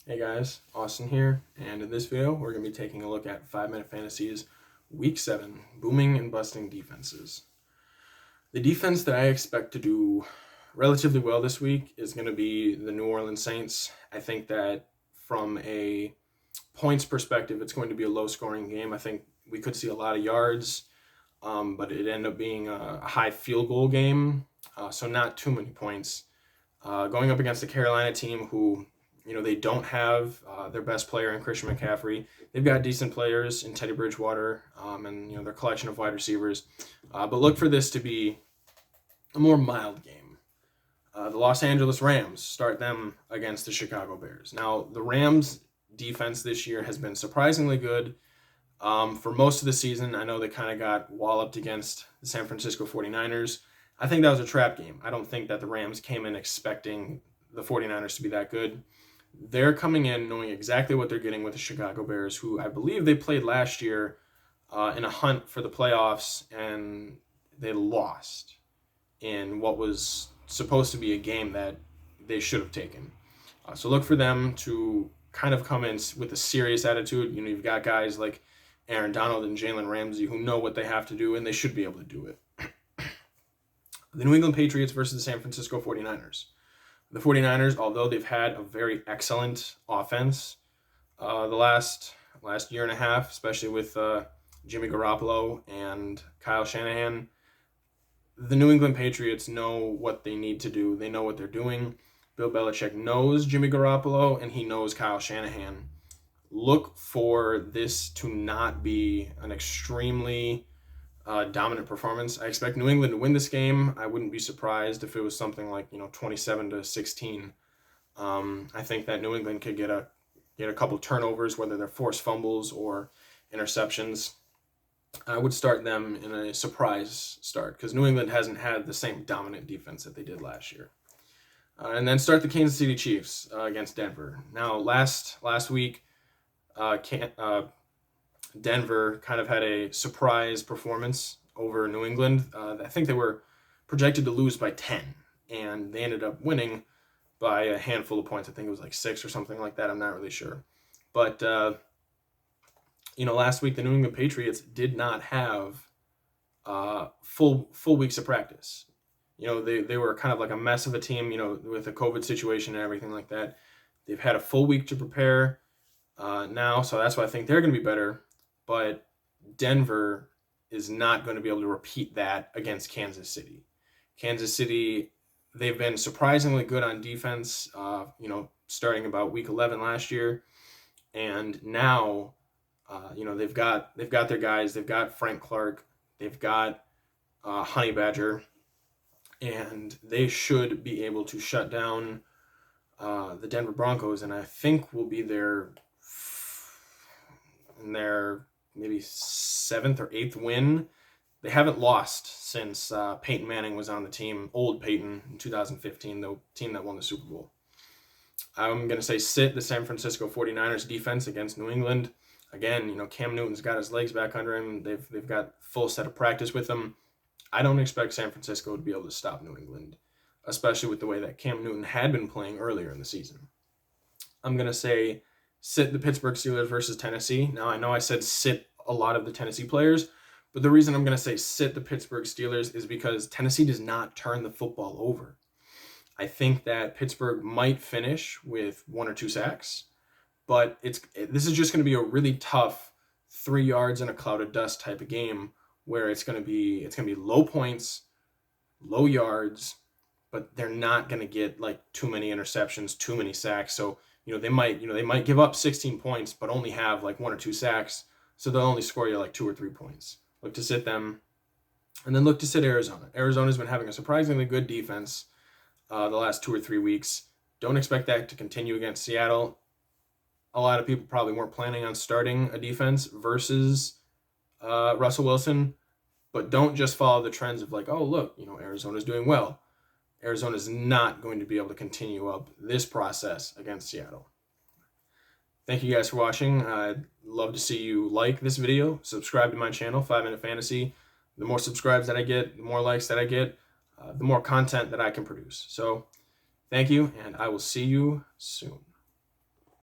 Hey guys, Austin here, and in this video we're going to be taking a look at 5-Minute Fantasy's Week 7 Booming and Busting Defenses. The defense that I expect to do relatively well this week is going to be the New Orleans Saints. I think that from a points perspective, it's going to be a low-scoring game. I think we could see a lot of yards, but it ended up being a high field goal game, so not too many points. Going up against the Carolina team who they don't have their best player in Christian McCaffrey. They've got decent players in Teddy Bridgewater and their collection of wide receivers. But look for this to be a more mild game. The Los Angeles Rams start them against the Chicago Bears. Now, the Rams defense this year has been surprisingly good. For most of the season, I know they kind of got walloped against the San Francisco 49ers. I think that was a trap game. I don't think that the Rams came in expecting the 49ers to be that good. They're coming in knowing exactly what they're getting with the Chicago Bears, who I believe they played last year in a hunt for the playoffs, and they lost in what was supposed to be a game that they should have taken. So look for them to kind of come in with a serious attitude. You've got guys like Aaron Donald and Jalen Ramsey who know what they have to do, and they should be able to do it. The New England Patriots versus the San Francisco 49ers. The 49ers, although they've had a very excellent offense the last year and a half, especially with Jimmy Garoppolo and Kyle Shanahan, the New England Patriots know what they need to do. They know what they're doing. Bill Belichick knows Jimmy Garoppolo, and he knows Kyle Shanahan. Look for this to not be an extremely dominant performance. I expect New England to win this game. I wouldn't be surprised if it was something like 27-16. I think that New England could get a couple turnovers, whether they're forced fumbles or interceptions. I would start them in a surprise start because New England hasn't had the same dominant defense that they did last year. And then start the Kansas City Chiefs against Denver. Now, last week, Denver kind of had a surprise performance over New England. I think they were projected to lose by 10, and they ended up winning by a handful of points. I think it was like 6 or something like that. I'm not really sure. But, last week the New England Patriots did not have full weeks of practice. They were kind of like a mess of a team, with the COVID situation and everything like that. They've had a full week to prepare now, so that's why I think they're going to be better. But Denver is not going to be able to repeat that against Kansas City. Kansas City, they've been surprisingly good on defense, starting about week 11 last year. And now, they've got their guys. They've got Frank Clark. They've got Honey Badger. And they should be able to shut down the Denver Broncos. And I think will be their maybe 7th or 8th win. They haven't lost since Peyton Manning was on the team, old Peyton, in 2015, the team that won the Super Bowl. I'm going to say sit the San Francisco 49ers defense against New England. Again, Cam Newton's got his legs back under him. They've got full set of practice with him. I don't expect San Francisco to be able to stop New England, especially with the way that Cam Newton had been playing earlier in the season. I'm going to say sit the Pittsburgh Steelers versus Tennessee. Now, I know I said sit a lot of the Tennessee players, but the reason I'm going to say sit the Pittsburgh Steelers is because Tennessee does not turn the football over. I think that Pittsburgh might finish with 1 or 2 sacks, but this is just going to be a really tough 3 yards in a cloud of dust type of game where it's going to be low points, low yards, but they're not going to get like too many interceptions, too many sacks. So they might give up 16 points, but only have like 1 or 2 sacks. So they'll only score you like 2 or 3 points. Look to sit them. And then look to sit Arizona. Arizona's been having a surprisingly good defense the last 2 or 3 weeks. Don't expect that to continue against Seattle. A lot of people probably weren't planning on starting a defense versus Russell Wilson. But don't just follow the trends of like, oh, look, Arizona's doing well. Arizona's not going to be able to continue up this process against Seattle. Thank you guys for watching. I'd love to see you like this video, subscribe to my channel, 5-Minute Fantasy. The more subscribes that I get, the more likes that I get, the more content that I can produce. So thank you, and I will see you soon.